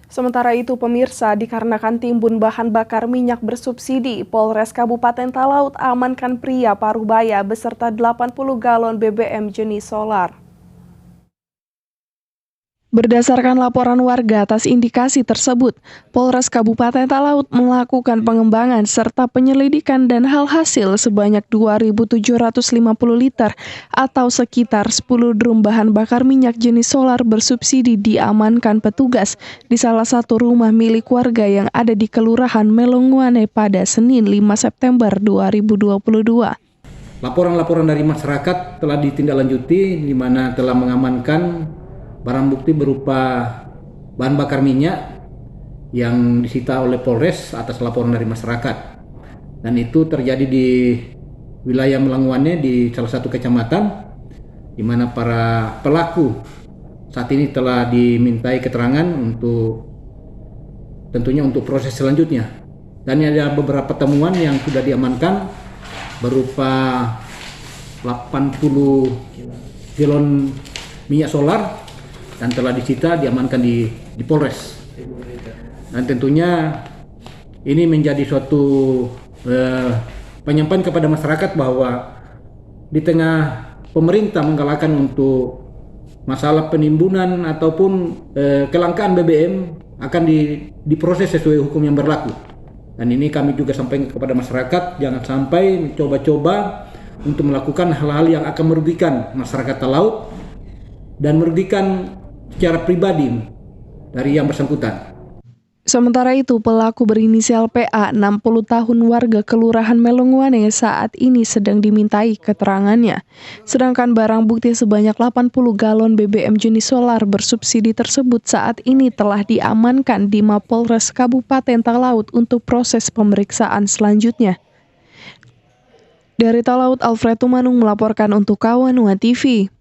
Sementara itu, pemirsa, dikarenakan timbun bahan bakar minyak bersubsidi, Polres Kabupaten Talaut amankan pria Parubaya beserta 80 galon BBM jenis solar. Berdasarkan laporan warga atas indikasi tersebut, Polres Kabupaten Talaut melakukan pengembangan serta penyelidikan dan hasil sebanyak 2.750 liter atau sekitar 10 drum bahan bakar minyak jenis solar bersubsidi diamankan petugas di salah satu rumah milik warga yang ada di Kelurahan Melongwane pada Senin 5 September 2022. Laporan-laporan dari masyarakat telah ditindaklanjuti di mana telah mengamankan barang bukti berupa bahan bakar minyak yang disita oleh Polres atas laporan dari masyarakat. Dan itu terjadi di wilayah Melongwane di salah satu kecamatan di mana para pelaku saat ini telah dimintai keterangan tentunya untuk proses selanjutnya. Dan ada beberapa temuan yang sudah diamankan berupa 80 galon minyak solar dan telah disita diamankan di Polres. Dan tentunya ini menjadi suatu penyampaian kepada masyarakat bahwa di tengah pemerintah menggalakkan untuk masalah penimbunan ataupun kelangkaan BBM akan diproses sesuai hukum yang berlaku. Dan ini kami juga sampaikan kepada masyarakat, jangan sampai mencoba-coba untuk melakukan hal-hal yang akan merugikan masyarakat Talaut dan merugikan secara pribadi dari yang bersangkutan. Sementara itu, pelaku berinisial PA, 60 tahun warga Kelurahan Melongwane saat ini sedang dimintai keterangannya. Sedangkan barang bukti sebanyak 80 galon BBM jenis solar bersubsidi tersebut saat ini telah diamankan di Mapolres Kabupaten Talaut untuk proses pemeriksaan selanjutnya. Dari Talaut, Alfred Tumanung melaporkan untuk Kawanua TV.